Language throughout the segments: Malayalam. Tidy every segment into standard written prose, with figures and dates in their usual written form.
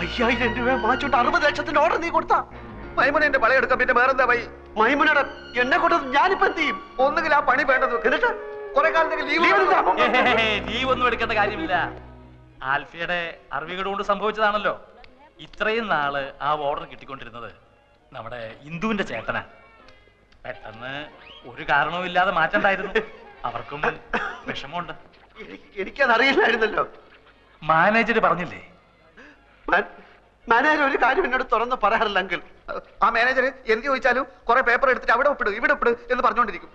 5000 രൂപ വാങ്ങിച്ചോണ്ട് 60 ലക്ഷത്തിന്റെ ഓർഡർ നീ കൊടുത്താ? മൈമുന എന്റെ വളയെടുക്കാം, പിന്നെ വേറെന്താ വൈ? മൈമുനയുടെ എന്നെ കൊണ്ടത് ഞാനിപ്പോ എന്ത് ചെയ്യും? ഒന്നുകിൽ ആ പണി വേണ്ടത്, എന്നിട്ട് കുറെ കാലത്തേക്ക് ലീവ് ഒന്നും എടുക്കേണ്ട കാര്യമില്ല. ആൽഫിയുടെ അറിവുകൾ കൊണ്ട് സംഭവിച്ചതാണല്ലോ. ഇത്രയും നാള് ആ ഓർഡർ കിട്ടിക്കൊണ്ടിരുന്നത് നമ്മുടെ ഇന്ദുവിന്റെ ചേട്ടനാ. പെട്ടെന്ന് ഒരു കാരണവും ഇല്ലാതെ മാറ്റണ്ടായിരുന്നു. അവർക്കും വിഷമമുണ്ട്. എനിക്കത് അറിയില്ലായിരുന്നല്ലോ. മാനേജർ പറഞ്ഞില്ലേ? മാനേജർ ഒരു കാര്യം എന്നോട് തുറന്ന് പറയാറില്ല അങ്കിൾ. ആ മാനേജർ എന്ത് ചോദിച്ചാലും കുറെ പേപ്പർ എടുത്തിട്ട് അവിടെ ഒപ്പിട് ഇവിടെ ഒപ്പിട് എന്ന് പറഞ്ഞുകൊണ്ടിരിക്കും.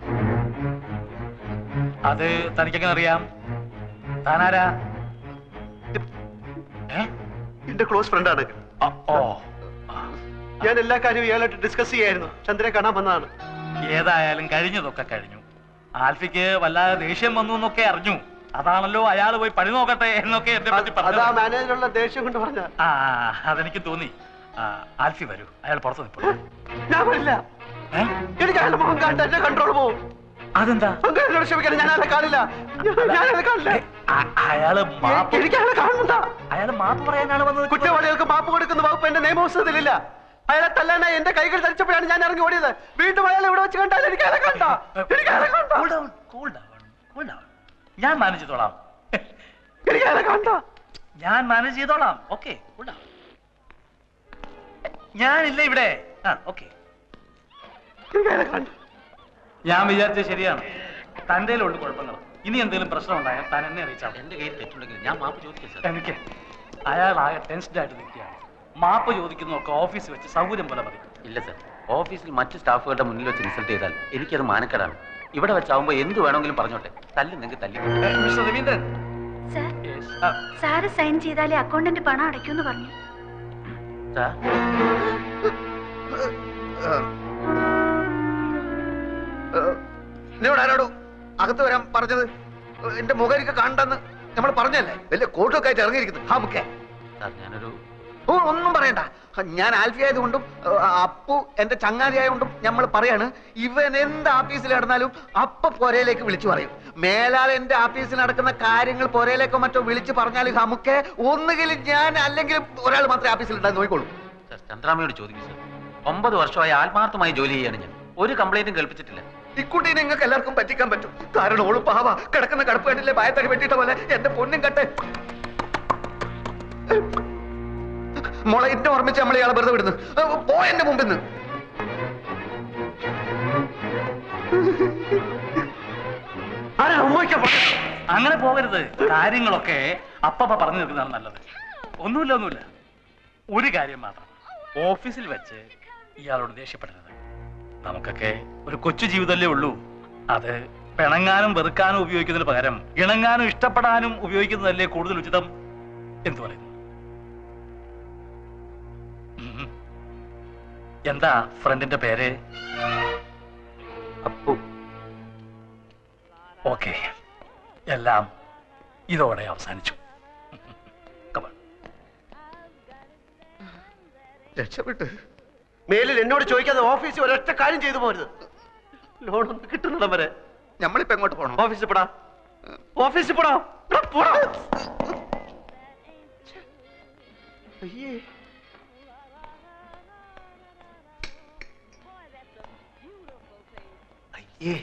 അത് തനിക്കെങ്ങനെ അറിയാം? താനാരാ? എന്റെ ക്ലോസ് ഫ്രണ്ടാണ്. ഞാൻ എല്ലാ കാര്യവും ഇയാളായിട്ട് ഡിസ്കസ് ചെയ്യായിരുന്നു. ചന്ദ്രനെ കാണാൻ വന്നതാണ്. ഏതായാലും കഴിഞ്ഞതൊക്കെ കഴിഞ്ഞു. ആൽഫിക്ക് വല്ലാതെ ദേഷ്യം വന്നു എന്നൊക്കെ അറിഞ്ഞു. അതാണല്ലോ അയാൾ പോയി പണി നോക്കട്ടെ എന്നൊക്കെ എന്നെ പറ്റി പറഞ്ഞു. മാനേജറുള്ള ദേഷ്യം കൊണ്ട് പറഞ്ഞ. അതെനിക്ക് തോന്നി. ആൽഫി വരൂ, അയാൾ പുറത്തു നിൽപ്പോ. ഞാൻ വരില്ല. എനിക്ക് അയാളുടെ മുഖം കണ്ട എന്റെ കൺട്രോൾ പോവും. അതെന്താ? ക്ഷമിക്കണം, ഞാൻ അയാളെ കാണില്ല. എനിക്ക് അയാളെ കാണണ്ട. അയാൾ മാപ്പ് പറയാനാണ് വന്നത്. കുറ്റവാളികൾക്ക് മാപ്പ് കൊടുക്കുന്ന വകുപ്പ് എന്റെ നിയമപുസ്തകത്തിലില്ല. അയാളെ തല്ലാനായി എന്റെ കൈകൾ ധരിച്ചപ്പോഴാണ് ഞാൻ ഇറങ്ങി ഓടിയത്. വീണ്ടും അയാൾ ഇവിടെ വെച്ച് കണ്ടാൽ എനിക്ക് അയാളെ കണ്ട. ഞാൻ മാനേജ് ചെയ്തോളാം. എനിക്ക് അയാളെ കണ്ട. ഞാൻ മാനേജ് ചെയ്തോളാം. ഓക്കെ, ഞാനില്ല ഇവിടെ. ഓക്കെ, ഞാൻ വിചാരിച്ചത് ശരിയാണ്. തന്റെ ഉണ്ട് കുഴപ്പങ്ങൾ. ഇനി എന്തെങ്കിലും പ്രശ്നം ഉണ്ടായാൽ താൻ എന്നെ അറിയിച്ചാൽ. എന്റെ കയ്യിൽ തെറ്റുണ്ടെങ്കിൽ ഞാൻ മാപ്പ് ചോദിക്കാം. എനിക്ക് അയാൾ ആകെ ടെൻസ്ഡ് ആയിട്ട് നിൽക്കുകയാണ്. മാപ്പ് ചോദിക്കുന്നതൊക്കെ ഓഫീസിൽ വെച്ച് സൗകര്യം പോലെ മതി. ഇല്ല സർ, ഓഫീസിൽ മറ്റു സ്റ്റാഫുകളുടെ മുന്നിൽ വെച്ച് ഇൻസൾട്ട് ചെയ്താൽ എനിക്കത് മാനക്കേടാണ്. ഇവിടെ വെച്ചാവുമ്പോ എന്ത് വേണമെങ്കിലും പറഞ്ഞോട്ടെ. തല്ലുന്നെങ്കിൽ തല്ലി. മിസ്റ്റർ രവീന്ദ്രൻ, സാറ് സൈൻ ചെയ്താലേ അക്കൗണ്ടന്റ് പണം അടയ്ക്കൂന്ന് പറഞ്ഞു. എന്നോട് ആരോടും അകത്ത് വരാൻ പറഞ്ഞത്? എന്റെ മുഖം എനിക്ക് കണ്ടെന്ന് നമ്മൾ പറഞ്ഞല്ലേ? വലിയ കോട്ടൊക്കെ ആയിട്ട് ഇറങ്ങിയിരിക്കുന്നു. ഞാനൊരു ഒന്നും പറയണ്ട. ഞാൻ ആൽഫി ആയതുകൊണ്ടും അപ്പു എന്റെ ചങ്ങാതി ആയതുകൊണ്ടും നമ്മൾ പറയാണ്, ഇവൻ എന്ത് ആഫീസിൽ നടന്നാലും അപ്പ പൊരയിലേക്ക് വിളിച്ചു പറയും. മേലാൽ എന്റെ ആഫീസിൽ നടക്കുന്ന കാര്യങ്ങൾ പൊരയിലേക്കോ മറ്റോ വിളിച്ചു പറഞ്ഞാൽ നമുക്ക് ഒന്നുകിൽ ഞാൻ അല്ലെങ്കിൽ ഒരാൾ മാത്രമേ ആഫീസിൽ ഉണ്ടാകും നോക്കിക്കോളൂ. ചന്ദ്രാമയോട് ചോദിക്കും സർ. 9 വർഷമായി ആത്മാർത്ഥമായി ജോലി ചെയ്യാണ് ഞാൻ. ഒരു കംപ്ലൈന്റും കേൾപ്പിച്ചിട്ടില്ല. ഇക്കുട്ടി നിങ്ങൾക്ക് എല്ലാവർക്കും പറ്റിക്കാൻ പറ്റും. കാരണം ഓള് പാവ കിടക്കുന്ന കടപ്പ് കണ്ടില്ലേ, ഭയത്തടി വെട്ടിട്ട പോലെ. എന്റെ പൊന്നും കട്ടെ മോളെ, ഇന്നെ ഓർമ്മിച്ച് നമ്മൾ ഇയാളെ വെറുതെ വിടുന്നു. എന്റെ മുമ്പിൽ നിന്ന് അങ്ങനെ പോകരുത്. കാര്യങ്ങളൊക്കെ അപ്പ പറഞ്ഞു നിൽക്കുന്നതാണ് നല്ലത്. ഒന്നുമില്ല. ഒരു കാര്യം മാത്രം, ഓഫീസിൽ വെച്ച് ഇയാളോട് ദേഷ്യപ്പെടരുത്. നമുക്കൊക്കെ ഒരു കൊച്ചു ജീവിതമല്ലേ ഉള്ളൂ. അത് പിണങ്ങാനും വെറുക്കാനും ഉപയോഗിക്കുന്നതിന് പകരം ഇണങ്ങാനും ഇഷ്ടപ്പെടാനും ഉപയോഗിക്കുന്നതല്ലേ കൂടുതൽ ഉചിതം. എന്തു പറയുന്നു? എന്താ ഫ്രണ്ടിന്റെ പേര്? അപ്പു. ഓക്കെ, എല്ലാം ഇതോടെ അവസാനിച്ചു. രക്ഷപ്പെട്ട് മേലിൽ എന്നോട് ചോദിക്കാതെ ഓഫീസിൽ ഒരൊറ്റ കാര്യം ചെയ്തു പോരുത്. ലോൺ ഒന്ന് കിട്ടുന്നിടം വരെ നമ്മളിപ്പോ എങ്ങോട്ട് പോകണം? ഓഫീസിൽ പോടാ. ഓഫീസിൽ പോടാ. അയ്യേ, അയ്യേ,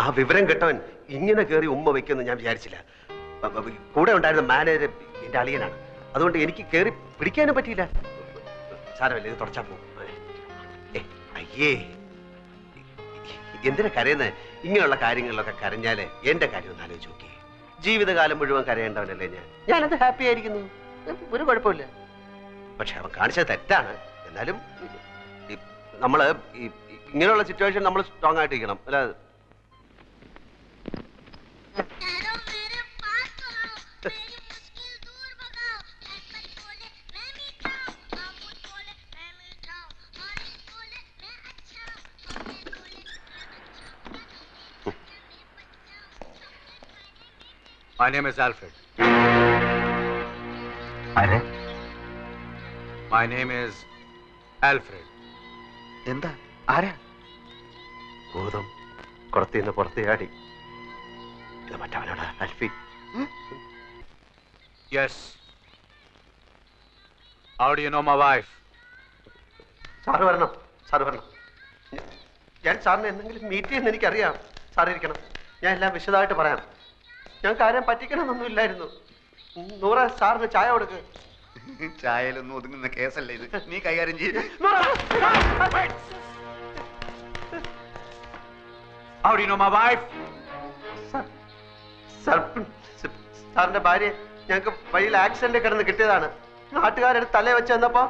ആ വിവരം കേട്ടവൻ ഇങ്ങനെ കയറി ഉമ്മ വെക്കുമെന്ന് ഞാൻ വിചാരിച്ചില്ല. കൂടെ ഉണ്ടായിരുന്ന മാനേജർ എന്റെ അളിയനാണ്. അതുകൊണ്ട് എനിക്ക് കയറി പിടിക്കാനും പറ്റിയില്ല. സാരമല്ല, ഇത് തുടച്ചാ പോകും. അയ്യേ, എന്തിനാ കരയുന്നത്? ഇങ്ങനെയുള്ള കാര്യങ്ങളിലൊക്കെ കരഞ്ഞാല് എന്റെ കാര്യം ഒന്ന് ആലോചിച്ച് നോക്കി. ജീവിതകാലം മുഴുവൻ കരയേണ്ടവനല്ലേ ഞാനത് ഹാപ്പി ആയിരിക്കുന്നു. ഒരു കുഴപ്പമില്ല. പക്ഷെ അവൻ കാണിച്ചത് തെറ്റാണ്. എന്നാലും നമ്മള് ഇങ്ങനെയുള്ള സിറ്റുവേഷൻ നമ്മൾ സ്ട്രോങ് ആയിട്ടിരിക്കണം. അല്ല, My name is Alfred. My name is Alfred. എന്താ? ആരാ? ഭൂതം കുറത്തിന്ന് പുറത്തേയാടി. ഇത് മറ്റവനാണ് Alfie. Yes, How do you know my wife? Sir വരണം, സാറ് വരണം. ഞാൻ സാറിനെ എന്തെങ്കിലും മീറ്റ് ചെയ്യുന്ന എനിക്കറിയാം. സാർ ഇരിക്കണം, ഞാൻ എല്ലാം വിശദമായിട്ട് പറയാം. ഞാൻ കാര്യം പറ്റിക്കണമെന്നൊന്നും ഇല്ലായിരുന്നു. നൂറ, സാറിന് ചായ കൊടുക്ക്. ചായയിലൊന്നും ഒതുങ്ങുന്ന കേസല്ലേ ഇത്, നീ കൈകാര്യം ചെയ്യും. How do you know my wife? സാറിന്റെ ഭാര്യ ഞങ്ങൾക്ക് വഴിയിൽ ആക്സിഡന്റ് കിടന്ന് കിട്ടിയതാണ്. നാട്ടുകാരെടുത്ത് തലേ വെച്ച് ചെന്നപ്പോ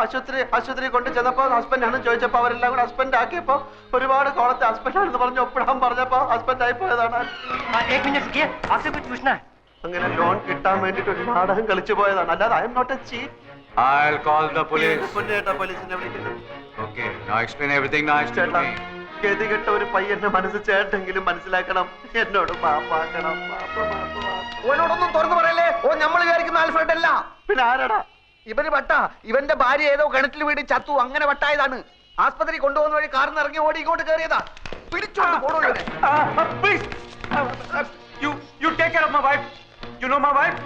ആശുപത്രി കൊണ്ട് ചെന്നപ്പോ ഹസ്ബൻഡ് ആണെന്ന് ചോദിച്ചപ്പോ അവരെല്ലാം കൂടെ ഹസ്ബൻഡ് ആക്കിയപ്പോ ഒരുപാട് കോളത്തെ ഹസ്ബൻഡ് ആണെന്ന് പറഞ്ഞു ഒപ്പിടാൻ പറഞ്ഞപ്പോ ഹസ്ബൻഡ് ആയി പോയതാണ്. അങ്ങനെ ലോൺ കിട്ടാൻ വേണ്ടിട്ട് ഒരു നാടകം കളിച്ചു പോയതാണ്. അല്ലാതെ I am not a cheat. I'll call the police. പോലീസിനെ വിളിക്കുന്നത്. Okay, now explain everything nice to ചേട്ടാ, me. ഗതികെട്ട ഒരു പയ്യന്റെ മനസ്സ് ചേട്ടെങ്കിലും മനസ്സിലാക്കണം. എന്നോട് മാപ്പാക്കണം. ഓനോടൊന്നും തുറന്നു പറയല്ലേ. ഓ നമ്മൾ വിചാരിക്കുന്ന ആൽഫ്രഡ് അല്ല. പിന്നെ ആരാടാ? ഇവന് വട്ട. ഇവന്റെ ഭാര്യ ഏതോ കിണറ്റിൽ വീട് ചത്തു, അങ്ങനെ വട്ടായതാണ്. ആസ്പത്രി കൊണ്ടുപോകുന്ന വഴി കാറിന് ഇറങ്ങി ഓടി ഇങ്ങോട്ട് കയറിയതാ. പിടിച്ചോണ്ട് പോടോ ഇവനെ. Please, you take care of my wife. You know my wife.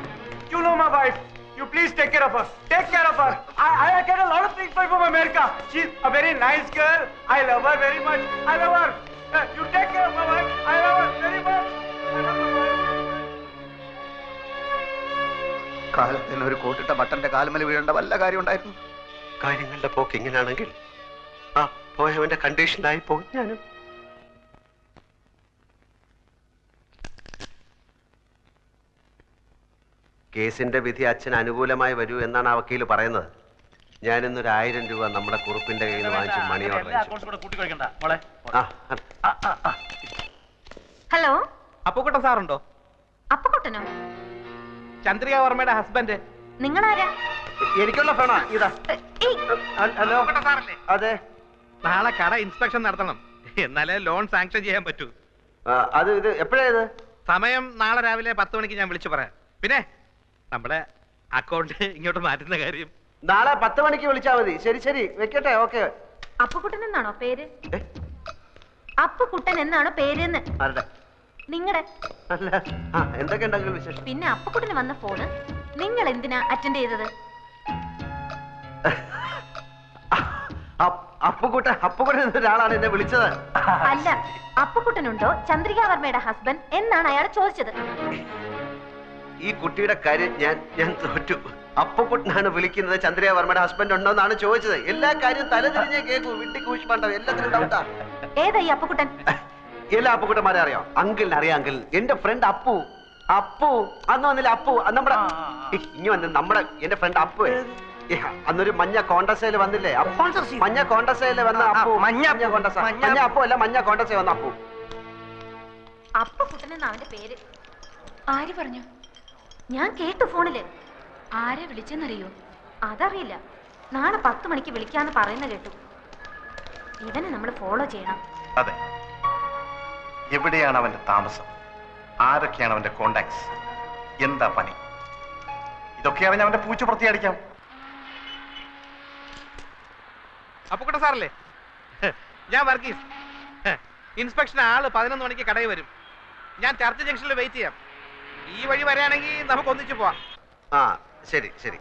You know my wife. You please take care of her. Take care of her. I get a lot of things from America. She's a very nice girl. I love her very much. I love her. You take care of my wife. I love her very much. I love my wife. കാലത്തിന് ഒരു കോട്ടിട്ട ബട്ടന്റെ കാലുമല വീഴേണ്ട വല്ല കാര്യം ഉണ്ടായിരുന്നു? കാര്യങ്ങളുടെ പോക്ക് ഇങ്ങനെയാണെങ്കിൽ ആ പോയവന്റെ കണ്ടീഷനായി പോകും ഞാനും. കേസിന്റെ വിധി അച്ഛന് അനുകൂലമായി വരൂ എന്നാണ് ആ വക്കീല് പറയുന്നത്. ഞാനിന്നൊരു 1000 രൂപ നമ്മുടെ കുറുപ്പിന്റെ കയ്യിൽ നിന്ന് വാങ്ങിച്ച് മണി ഓർഡർ ഹലോ, അപ്പുക്കുട്ടൻ സാറുണ്ടോ? അപ്പക്കുട്ടനോ? ചന്ദ്രിക വർമ്മയുടെ ഹസ്ബൻഡ്. നിങ്ങളാരാ? എനിക്കുള്ള ഫോണാ ഇതാ. ഏയ്, ഹലോ, സാറല്ലേ? അതെ. നാളെ കട ഇൻസ്പെക്ഷൻ നടത്തണം, എന്നാലേ ലോൺ സാങ്ഷൻ ചെയ്യാൻ പറ്റൂ. ഇത് എപ്പോഴാ ഇത്? സമയം നാളെ രാവിലെ 10 മണിക്ക് ഞാൻ വിളിച്ചു പറയാം. പിന്നെ നമ്മുടെ അക്കൗണ്ട് ഇങ്ങോട്ട് മാറ്റുന്ന കാര്യം നാളെ 10 മണിക്ക് വിളിച്ചാ മതി. ശരി ശരി, വെക്കട്ടെ. ഓക്കെ. അപ്പക്കുട്ടൻ എന്നാണോ പേര്? അപ്പക്കുട്ടൻ എന്നാണോ പേര്? ആരുടെ? നിങ്ങളുടെ. അല്ല, എന്തൊക്കെ ഉണ്ടെങ്കിലും വിശേഷം. പിന്നെ അപ്പക്കുട്ടന് വന്ന ഫോണ് നിങ്ങൾ എന്തിനാ അറ്റൻഡ് ചെയ്തത്? അപ്പുകുട്ടൻ എന്നൊരാളാണ് എന്നെ വിളിച്ചത്. അല്ല, അപ്പക്കുട്ടനുണ്ടോ ചന്ദ്രിക വർമ്മയുടെ ഹസ്ബൻഡ് എന്നാണ് അയാൾ ചോദിച്ചത്. ഈ കുട്ടിയുടെ കാര്യം ഞാൻ തോറ്റു. അപ്പുകുട്ടനാണ് വിളിക്കുന്നത്. ചന്ദ്രിക വർമ്മയുടെ ഹസ്ബൻഡ് ഉണ്ടോ എന്നാണ് ചോദിച്ചത്. എല്ലാ കാര്യവും തലതിരിഞ്ഞേ കേൾക്കൂ. വിട്ടി കൂഷ്മാണ്ടോ എല്ലാത്തിനും ഡൗട്ടാ. ഏതാ ഈ അപ്പക്കുട്ടൻ? എല്ലാ അപ്പുകുട്ടന്മാരെ അറിയാം. അങ്കിളിനെ അറിയാം. അങ്കിൾ എന്റെ ഫ്രണ്ട് അപ്പു അന്ന് വന്നില്ല. അപ്പു നമ്മുടെ ഇനി വന്ന് നമ്മുടെ എന്റെ ഫ്രണ്ട് അപ്പു അന്നൊരു മഞ്ഞ കോണ്ടസയിൽ വന്നില്ലേ? മഞ്ഞ കോണ്ടസയിൽ വന്ന അപ്പു. മഞ്ഞ അപ്പു അല്ല, മഞ്ഞ കോണ്ടസയിൽ വന്ന അപ്പു. അപ്പക്കുട്ടൻ എന്നാ അവന്റെ പേര്. ആര് പറഞ്ഞു? ഞാൻ കേട്ടു ഫോണില്. ആരെ വിളിച്ചെന്നറിയോ? അതറിയില്ല. നാളെ 10 മണിക്ക് വിളിക്കാന്ന് പറയുന്ന കേട്ടു. ഇവനെ നമ്മൾ ഫോളോ ചെയ്യണം. അതെ. എവിടെയാണ് അവന്റെ താമസം? ആരൊക്കെയാണ് അവന്റെ കോണ്ടാക്ട്സ്? എന്താ പണി? ഇതൊക്കെ അറിഞ്ഞ അവന്റെ പൂച്ച പ്രത്യേകിക്കാം. അപ്പുക്കുട്ടൻ സാറല്ലേ? ഞാൻ വർഗീസ്. ഇൻസ്പെക്ഷൻ ആള് 11 മണിക്ക് കടയിൽ വരും. ഞാൻ ചർച്ച് ജംഗ്ഷനിൽ വെയിറ്റ് ചെയ്യാം. ഈ വഴി വരാണെങ്കിൽ നമുക്ക് ഒന്നിച്ചു പോവാം. ശരി ശരി.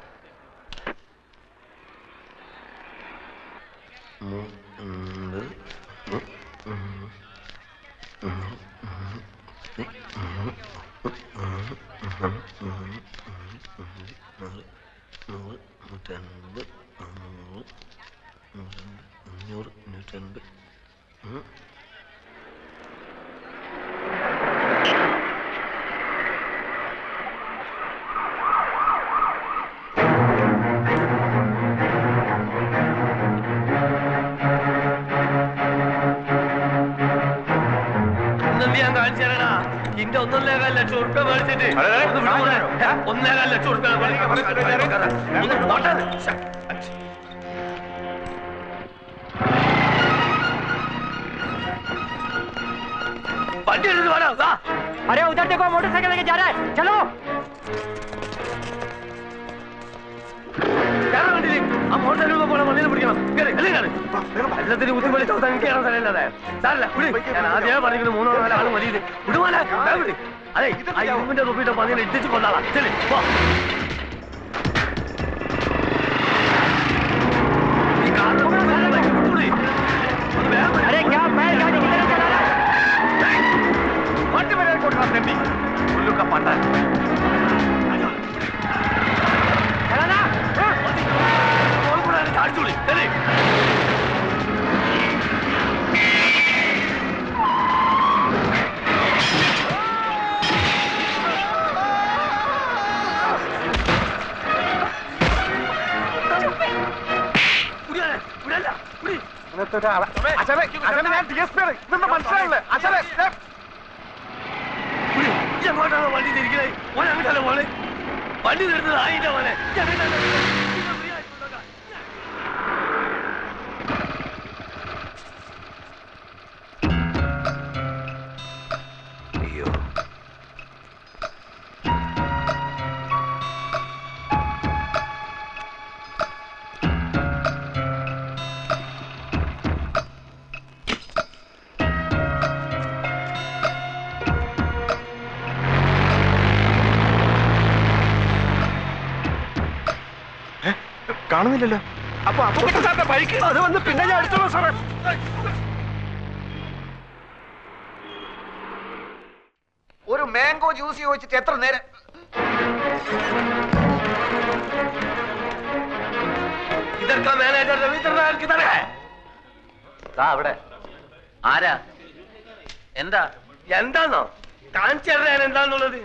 നിന്റെ 1.25 ലക്ഷം ഉറുപ്പ്യ മേടിച്ചിട്ട് 1.25 ലക്ഷം ഉറുപ്പ്യ वंडी वाला अरे उधर देखो मोटरसाइकिल लेके जा रहा है चलो മോട്ടോർ പോലെ മണ്ണിൽ പിടിക്കണം എല്ലാത്തിനും ബുദ്ധിമുട്ടി ചോദിച്ചാൽ എനിക്ക് കയറാൻ സ്ഥലമില്ലാതെ സാറല്ല ഞാൻ ആദ്യമേ പറഞ്ഞിരിക്കുന്നു 3-4 ആൾ മതി വിടുമാല അതെ ആ ഇരുമ്പിന്റെ തൊപ്പിയിട്ട് പന്നിനെ ഇട്ടിച്ച് കൊണ്ടാളാ ശരി അങ്ങനത്തെ ഒരാളെ ഞാൻ DSP ആണ്. ഇതൊന്നും മനസ്സിലായില്ലേ എങ്ങോട്ടാണ് വണ്ടി തിരിക്കണേ? ഓൻ അങ്ങോട്ടല്ലേ മോനെ? വണ്ടി നിർത്തുന്നത് ആയില്ല മോനെ. അയ്യോ, കാണുന്നില്ലല്ലോ. അപ്പൊ അപ്പുക്കുട്ടൻ സാറിന്റെ ബൈക്ക് അത് വന്ന് പിന്നെ ഞാൻ എടുത്തോളൂ സാറേ. ഒരു മാംഗോ ജ്യൂസ് ചോദിച്ചിട്ട് എത്ര നേരം? ഇതൊക്കെ മാനേജർ രവീന്ദ്രനാഥ് തന്നെ. അവിടെ ആരാ? എന്താ? എന്താന്നോ കാണിച്ചു തരാൻ എന്താന്നുള്ളത്?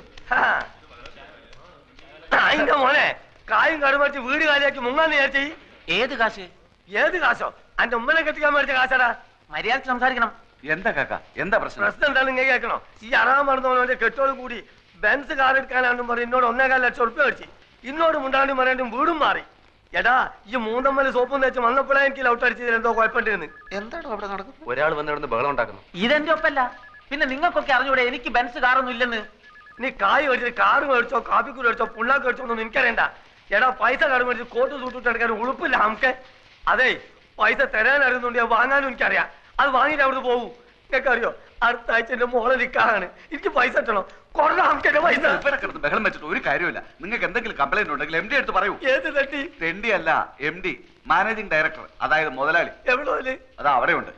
അതിന്റെ മോനെ കായും കടുമറിച്ച് വീട് കാലിയാക്കി മുങ്ങാന്ന് വിചാരിച്ചേ. ഏത് കാശ്? ഏത് കാശോ? അന്റെ ഉമ്മനെ കെട്ടിക്കാൻ മേടിച്ച കാശാടാ. മര്യാദക്ക് സംസാരിക്കണം. എന്താ കാക്ക, എന്താ പ്രശ്നം? പ്രശ്നം എന്താണ് നിങ്ങൾ കേൾക്കണോ? ഈ അറാൻ മറന്നവനോന്റെ കെട്ടോട് കൂടി ബെൻസ് കാർ എടുക്കാനാണെന്നും പറഞ്ഞ് എന്നോട് 1.25 ലക്ഷം ഉറുപ്പിക മേടിച്ചു. ഇന്നോട് മുണ്ടാണ്ടും പറയാണ്ടും വീടും മാറി. എടാ ഈ മൂന്നമ്മല് സോപ്പും തേച്ച് വന്നപ്പോഴാണ് എനിക്ക് ലൗട്ട് അടിച്ചതിൽ എന്തോ കുഴപ്പമുണ്ടെന്ന്. എന്താണോ അവിടെ നടക്കുന്നത്? ഒരാൾ വന്ന് ഇവിടുന്ന് ബഹളം ഉണ്ടാക്കുന്നു. ഇതെന്റെ ഒപ്പല്ല. പിന്നെ നിങ്ങൾക്കൊക്കെ അറിഞ്ഞൂടെ എനിക്ക് ബെൻസ് കാറൊന്നും ഇല്ലെന്ന്? നീ കായ് മേടിച്ചിട്ട് കാറ് മേടിച്ചോ കാപ്പിക്കൂട് മേടിച്ചോ പുള്ളാക്ക് മേടിച്ചോ ഒന്നും എനിക്കറിയണ്ട. എടാ പൈസ കടം മേടിച്ച് കോട്ട് തൂട്ടിട്ട് എടുക്കാൻ ഉളുപ്പില്ല നമുക്ക്. അതെ പൈസ തരാൻ അറിയുന്നുണ്ട്, വാങ്ങാനും എനിക്കറിയാം. അത് വാങ്ങിയിട്ട് അവിടുന്ന് പോകും. നിങ്ങൾക്ക് അറിയോ അടുത്ത ആഴ്ച എന്റെ മോളെ നിൽക്കാറാണ്. എനിക്ക് പൈസ കിട്ടണം. കൊറേ നമുക്ക് എന്റെ പൈസ. ബഹളം വെച്ചിട്ട് ഒരു കാര്യമില്ല. നിങ്ങൾക്ക് എന്തെങ്കിലും കംപ്ലൈന്റ് ഉണ്ടെങ്കിൽ MD എടുത്ത് പറയൂ. ഏത് തട്ടി? MD അല്ല, MD, മാനേജിംഗ് ഡയറക്ടർ, അതായത് മുതലാളി. എവിടെ? അതാ അവിടെ ഉണ്ട്.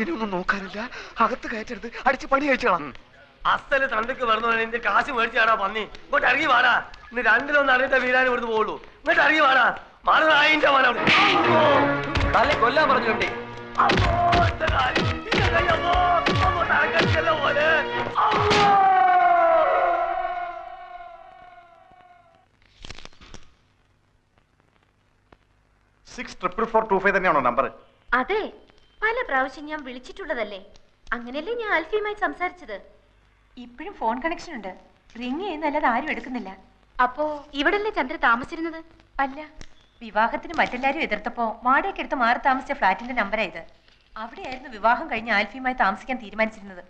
ഇനിയൊന്നും നോക്കാനില്ല, അകത്ത് കയറ്റരുത്, അടിച്ച് പണി കഴിച്ചോളാം. അസല് തണ്ടക്ക് പറഞ്ഞു എന്റെ കാശ് മേടിച്ചാടാ പന്നി. ഇങ്ങോട്ട് ഇറങ്ങി വാടാ. ഇന്ന് രണ്ടിലൊന്നും അറിഞ്ഞിട്ട് വീരാൻ ഇവിടുന്ന് പോകുള്ളൂ. ഇങ്ങോട്ട് ഇറങ്ങി വാടാ. മാറുന്ന മോനോട് തല്ലേ കൊല്ലാൻ പറഞ്ഞു MD. തന്നെയാണോ നമ്പർ? അതെ, പല പ്രാവശ്യം ഞാൻ വിളിച്ചിട്ടുള്ളതല്ലേ. അങ്ങനെയല്ലേ ഞാൻ ആൽഫിയുമായി സംസാരിച്ചത്. ഇപ്പോഴും ഫോൺ കണക്ഷൻ ഉണ്ട്. റിങ് ചെയ്യുന്നല്ലാതെ ആരും എടുക്കുന്നില്ല. അപ്പോ ഇവിടല്ലേ ചന്ദ്ര താമസിച്ചിരുന്നത്? അല്ല, വിവാഹത്തിന് മറ്റെല്ലാരും എതിർത്തപ്പോ വാടകയ്ക്ക് എടുത്ത് മാറി താമസിച്ച ഫ്ലാറ്റിന്റെ നമ്പറാ ഇത്. അവിടെയായിരുന്നു വിവാഹം കഴിഞ്ഞ് ആൽഫിയുമായി താമസിക്കാൻ തീരുമാനിച്ചിരുന്നത്.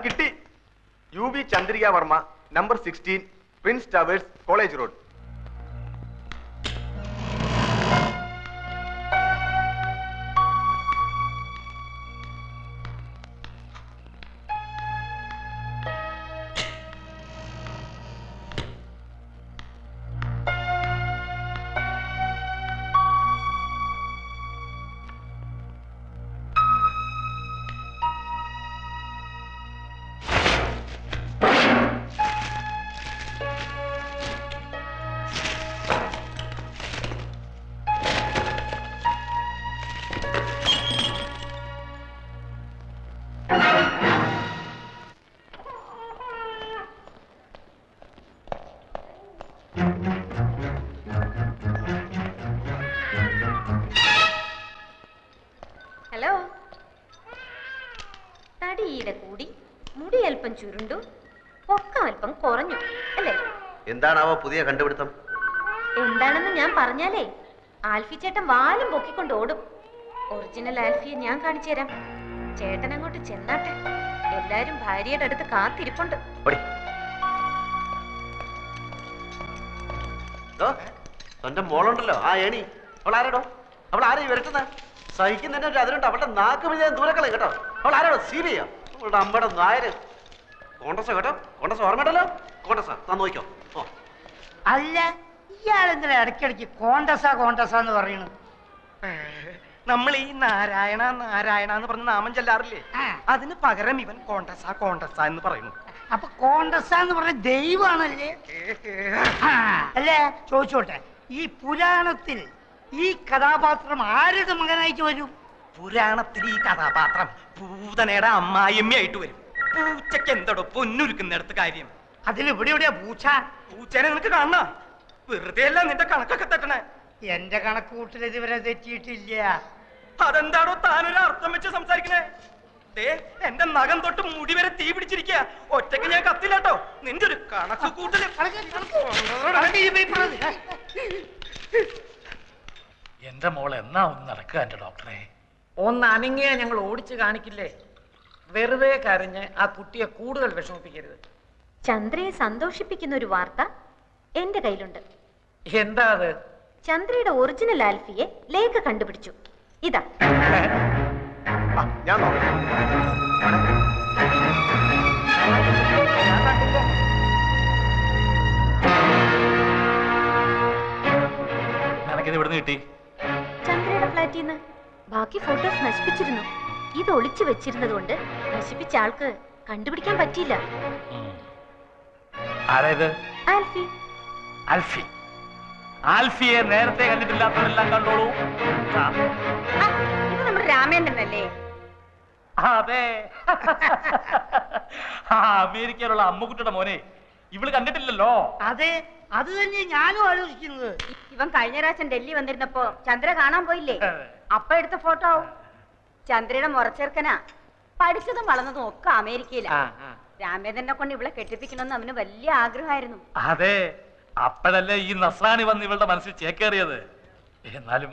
കിട്ടി. UB Chandrika Varma, number 16, Prince towers, college road. Hello. തടിയുടെ കൂടി, മുടി അല്പം ചുരുണ്ടു, പൊക്കം അല്പം കുറഞ്ഞു അല്ലേ? എന്താണാവോ പുതിയ കണ്ടുപിടുത്തം? എന്താണെന്ന് ഞാൻ പറഞ്ഞാലേ ആൽഫി ചേട്ടൻ വാലും പൊക്കിക്കൊണ്ട് ഓടും. ഒറിജിനൽ ആൽഫിയെ ഞാൻ കാണിച്ചു തരാം. ചേട്ടൻ അങ്ങോട്ട് ചെന്നാട്ടെ. എല്ലാരും ഭാര്യയുടെ അടുത്ത് കാത്തിരിപ്പുണ്ട്. തന്റെ മോളുണ്ടല്ലോ ആ ഏണി, അവൾ ആരാടോ? അവൾ ആരെയും വരട്ടുന്ന സഹിക്കുന്നതിന്റെ ഒരു അതിലുണ്ട്. അവളുടെ നാക്ക് വിജയം ദൂരക്കളെ കേട്ടോ. അവൾ ആരാടോ? സീബിയോ? അവളുടെ അമ്മയുടെ നായര്. കോൺഗ്രസ് കേട്ടോ, കോൺഗ്രസ് ഓർമ്മയുണ്ടല്ലോ. കോൺഗ്രസ് താൻ നോക്കിക്കോ. ഓ അല്ല, ഇയാളെന്തിനാ ഇടയ്ക്കിടയ്ക്ക് കോണ്ടസാന്ന് പറയണു? നമ്മൾ ഈ നാരായണ നാരായണ എന്ന് പറഞ്ഞ നാമം ചെല്ലാറില്ലേ, അതിന് പകരം ഇവൻ കോണ്ടസ എന്ന് പറയുന്നു. അപ്പൊ കോണ്ടസാന്ന് പറഞ്ഞ ദൈവമാണല്ലേ? അല്ലേ, ചോദിച്ചോട്ടെ, ഈ പുരാണത്തിൽ ഈ കഥാപാത്രം ആരുടെ മകനായിട്ട് വരും? പുരാണത്തിൽ ഈ കഥാപാത്രം പൂതനയുടെ അമ്മായിയമ്മയായിട്ട് വരും. പൂച്ചക്ക് എന്തോടോ പൊന്നുരുക്കുന്നിടത്ത് കാര്യം. അതിലിവിടെ എവിടെയാ പൂച്ച? പൂച്ചനെ നിനക്ക് കാണണ? വെറുതെ അല്ല നിന്റെ കണക്കൊക്കെ തെറ്റണേ. എന്റെ കണക്ക് കൂട്ടൽ ഇതുവരെ തെറ്റിയിട്ടില്ല. അതെന്താണോ താനൊരു അർത്ഥം വെച്ച് സംസാരിക്കണേ? എന്റെ നഖം തൊട്ട് മുടി വരെ തീ പിടിച്ചിരിക്കുക. ഒറ്റയ്ക്ക് ഞാൻ കത്തില്ലാട്ടോ. നിന്റെ ഒരു കണക്ക് കൂട്ടല്. എന്റെ മോൾ എന്നാ ഒന്ന് നടക്കുക എന്റെ ഡോക്ടറെ? ഒന്ന് അനങ്ങിയാ ഞങ്ങൾ ഓടിച്ചു കാണിക്കില്ലേ? വെറുതെ കരഞ്ഞ് ആ കുട്ടിയെ കൂടുതൽ വിഷമിപ്പിക്കരുത്. ചന്ദ്രയെ സന്തോഷിപ്പിക്കുന്ന ഒരു വാർത്ത എന്റെ കയ്യിലുണ്ട്. എന്താ അത്? ചന്ദ്രയുടെ ഒറിജിനൽ ആൽഫിയെ ലേഖ കണ്ടുപിടിച്ചു. ഇതാ. ഞാൻ നിനക്കിത് ഇവിടുന്ന് കിട്ടി? ചന്ദ്രയുടെ ഫ്ലാറ്റിൽ നിന്ന്. ബാക്കി ഫോട്ടോസ് നശിപ്പിച്ചിരുന്നു. ഇത് ഒളിച്ചു വെച്ചിരുന്നത് കൊണ്ട് നശിപ്പിച്ച ആൾക്ക് കണ്ടുപിടിക്കാൻ പറ്റിയില്ല. ആരായത്? ആൽഫി. ആൽഫി. ആൽഫിയെ നേരത്തെ കണ്ടിട്ടില്ലാത്തവരെല്ലാം കണ്ടോളൂ. ഇത് നമ്മുടെ രാമേന്ദ്രനല്ലേ? അതെ. അമേരിക്കയിലുള്ള അമ്മുക്കുട്ടിയുടെ മോനെ ഇവള് കണ്ടിട്ടില്ലല്ലോ. അതെ, അത് തന്നെ ഞാനും ആലോചിക്കുന്നത്. ഇവൻ കഴിഞ്ഞ പ്രാവശ്യം ഡൽഹി വന്നിരുന്നപ്പോ ചന്ദ്ര കാണാൻ പോയില്ലേ? അപ്പ എടുത്ത ഫോട്ടോ ആവും. ചന്ദ്രയുടെ മുറച്ചേർക്കനാ. പഠിച്ചതും വളർന്നതും ഒക്കെ അമേരിക്കയിലാ. രാമേന്ദ്രനെ കൊണ്ട് ഇവളെ കെട്ടിപ്പിക്കണമെന്ന് അവന് വലിയ ആഗ്രഹമായിരുന്നു. അതെ, അപ്പോഴല്ലേ ഈ നസ്രാണി വന്ന് ഇവളുടെ മനസ്സിൽ ചേക്കേറിയത്. എന്നാലും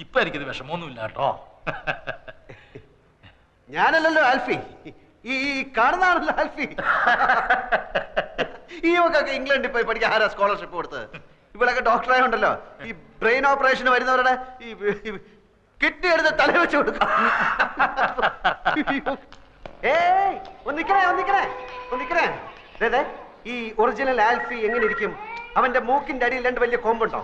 ഇപ്പൊ എനിക്കിത് വിഷമമൊന്നുമില്ല കേട്ടോ. ഞാനല്ലല്ലോ ആൽഫി, ഈ കാണുന്നതാണല്ലോ ആൽഫി. ഈ ഒക്കെ ഇംഗ്ലണ്ടിൽ പോയി പഠിക്കാൻ ആരാ സ്കോളർഷിപ്പ് കൊടുത്തത്? ഇവിടൊക്കെ ഡോക്ടറായുണ്ടല്ലോ ഈ ബ്രെയിൻ ഓപ്പറേഷന് വരുന്നവരുടെ ഈ കിഡ്നി എടുത്ത് തല വെച്ച് കൊടുക്കാം. ഏയ് ഒന്നിക്കണേ. ഈ ഒറിജിനൽ ആൽഫി എങ്ങനെ ഇരിക്കും? അവന്റെ മൂക്കിന്റെ അടിയിൽ രണ്ട് വലിയ കൊമ്പുണ്ടോ?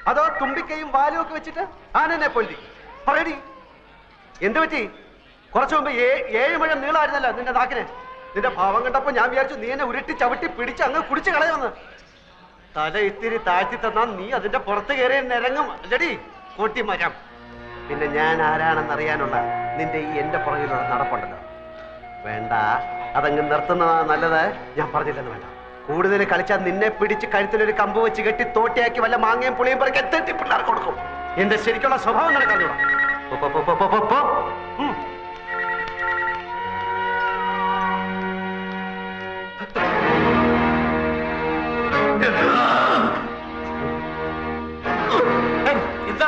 അതോ തുമ്പിക്കൈയും വാലും ഒക്കെ വെച്ചിട്ട് ആനനെ പോലിരിക്കും? പറയടി, എന്ത് പറ്റി? കുറച്ചു മുമ്പ് 7 മുഴം നീളമായിരുന്നല്ലോ നിന്റെ നാക്കിന്. നിന്റെ ഭാവം കണ്ടപ്പോ ഞാൻ വിചാരിച്ചു നീ എന്നെ ഉരുട്ടി ചവിട്ടി പിടിച്ച് അങ്ങ് കുടിച്ച് കളയുമെന്ന്. തല ഇത്തിരി താഴ്ത്തി തന്നാ നീ അതിന്റെ പുറത്ത് കയറി നിരങ്ങും അല്ലടി കോട്ടിമരം. പിന്നെ ഞാൻ ആരാണെന്നറിയാനുള്ള നിന്റെ ഈ എന്റെ പുറകിലുള്ള നടപ്പുണ്ടല്ലോ, വേണ്ട, അതങ്ങ് നിർത്തുന്നതാ നല്ലത്. ഞാൻ പറഞ്ഞില്ലെന്ന് വേണ്ട. കൂടുതൽ കളിച്ചാൽ നിന്നെ പിടിച്ച് കഴുത്തിലൊരു കമ്പ് വെച്ച് കെട്ടി തോട്ടിയാക്കി വല്ല മാങ്ങയും പുളിയും പറിക്ക് എത്തി പിള്ളേർക്ക് കൊടുക്കും. എന്റെ ശരിക്കുള്ള സ്വഭാവം നടക്കാനൂടാ. എന്താ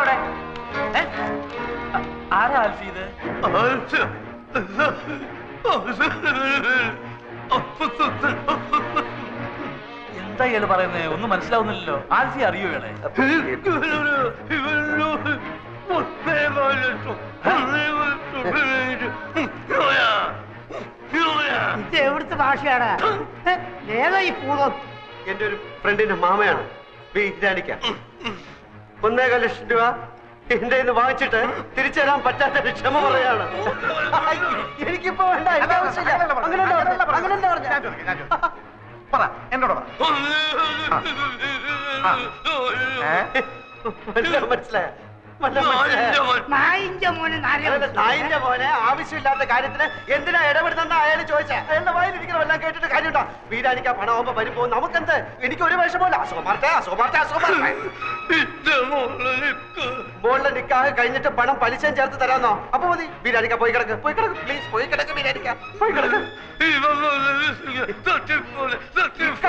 ആരാ ആൽഫി ഇത്? എന്താ ഇയാള് പറയുന്നേ? ഒന്നും മനസ്സിലാവുന്നില്ലല്ലോ. ആൽഫി അറിയോ ഇയാളെ? ഇത് എവിടുത്തെ ഭാഷയാണ്? ഏതാ ഈ പൂർവ്വം? എന്റെ ഒരു ഫ്രണ്ടിന്റെ മാമയാണ് വീരാനിക്ക. 1.25 ലക്ഷം രൂപ എന്റെ കയ്യിൽ നിന്ന് വാങ്ങിച്ചിട്ട് തിരിച്ചു തരാൻ പറ്റാത്ത ക്ഷമ പറയാണ്. എനിക്കിപ്പോ വേണ്ട, എനിക്ക് ആവശ്യമില്ല. അങ്ങനെ മനസ്സിലായ നായിന്റെ മോനെ ആവശ്യമില്ലാത്ത കാര്യത്തിന് എന്തിനാ ഇടപെടുന്ന അയാൾ ചോദിച്ച അയാളുടെ വായിലിരിക്കണം. എല്ലാം കേട്ടിട്ട് കാര്യമുണ്ടോ? വീരാനിക്ക പണമാകുമ്പോ വരുമ്പോ നമുക്കെന്ത്? എനിക്ക് ഒരു വിഷമല്ല. മോളുടെ നിക്കാഹ് കഴിഞ്ഞിട്ട് പണം പലിശയും ചേർത്ത് തരാന്നോ? അപ്പൊ മതി. വീരാനിക്ക പോയി കിടക്ക് പ്ലീസ്. പോയി കിടക്ക് വീരാനിക്ക, പോയി കിടക്ക്.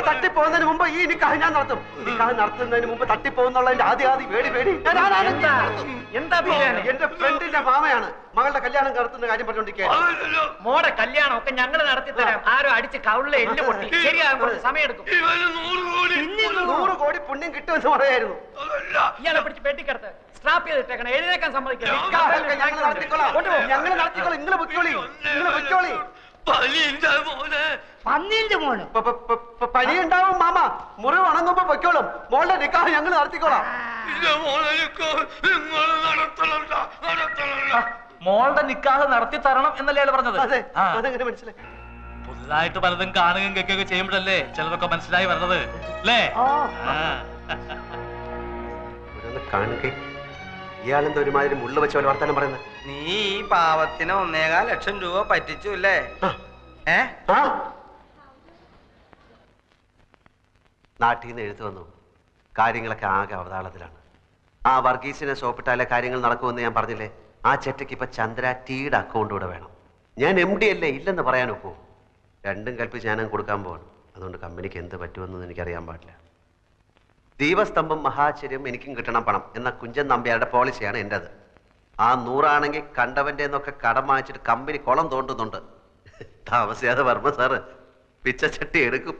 തട്ടിപ്പോകുന്നതിന് മുമ്പ് ഈ നിക്കാഹ് ഞാൻ നടത്തും. നിക്കാഹ് നടത്തുന്നതിന് മുമ്പ് തട്ടിപ്പോകുന്നുള്ളതിന്റെ ആദ്യ പേടി. എന്റെ ഫ്രണ്ടിന്റെ മാമയാണ് മകളുടെ കല്യാണം നടത്തുന്ന കാര്യം പറഞ്ഞോണ്ടിരിക്കുക. മോടെ കല്യാണം ഒക്കെ ഞങ്ങൾ നടത്തി തരാം. ആരോ അടിച്ച് കൗളിലെ എല്ല് പൊട്ടി. ശരിയാകും, കുറച്ച് സമയം എടുക്കും. 100 കോടി പുണ്യം കിട്ടുമെന്ന് പറയായിരുന്നു. ഇയാളെ പിടിച്ച് പെട്ടിക്കടത്ത് സ്ട്രാപ്പ് ചെയ്തിട്ടേക്കണം. എഴുന്നേക്കാൻ സമ്മതിക്കില്ല. ഞങ്ങൾ നടത്തിക്കോളാം. നിങ്ങൾ പൊയ്ക്കോളി. പന്നീന്റെ മോന് പനി ഉണ്ടാവും മാമ. മുറിവ് ഉണങ്ങുമ്പോ പൊയ്ക്കോളും. മോളുടെ നിക്കാഹ് ഞങ്ങൾ നടത്തിക്കോളാം. മോളുടെ നിക്കാഹ് നടത്തി തരണം എന്നല്ലേ അയാൾ പറഞ്ഞത്? അതെങ്ങനെ മനസ്സിലായി? പുതുതായിട്ട് പലതും കാണുകയും കേൾക്കുകയൊക്കെ ചെയ്യുമ്പോഴല്ലേ ചിലതൊക്കെ മനസ്സിലായി വരണത് അല്ലേ? കാണുക ഇയാളെന്താ ഒരുമാതിരി മുള്ള വെച്ച പോലെ വർത്താനം പറയുന്നത്? നീ ഈ പാവത്തിന് 1.25 ലക്ഷം രൂപ പറ്റിച്ചു അല്ലേ? നാട്ടിൽ നിന്ന് എഴുത്തു വന്നു. കാര്യങ്ങളൊക്കെ ആകെ അവതാളത്തിലാണ്. ആ വർഗീസിനെ സോപ്പിട്ടാലേ കാര്യങ്ങൾ നടക്കുമെന്ന് ഞാൻ പറഞ്ഞില്ലേ? ആ ചെറ്റയ്ക്ക് ഇപ്പൊ ചന്ദ്ര ടീയുടെ അക്കൗണ്ട് കൂടെ വേണം. ഞാൻ MD അല്ലേ, ഇല്ലെന്ന് പറയാനൊക്കോ? രണ്ടും കൽപ്പിച്ച് ഞാനും കൊടുക്കാൻ പോവാണ്. അതുകൊണ്ട് കമ്പനിക്ക് എന്ത് പറ്റുമെന്ന് എനിക്കറിയാൻ പാടില്ല. ദീപസ്തംഭം മഹാചര്യം എനിക്കും കിട്ടണം പണം എന്ന കുഞ്ചൻ നമ്പ്യാരുടെ പോളിസിയാണ് എൻ്റെത്. ആ 100 ആണെങ്കിൽ കണ്ടവൻ്റെ എന്നൊക്കെ കടം വാങ്ങിച്ചിട്ട് കമ്പനി കുളം തോണ്ടുന്നുണ്ട്. താമസിയാതെ വർമ്മ സാറ് പിച്ചച്ചട്ടി എടുക്കും.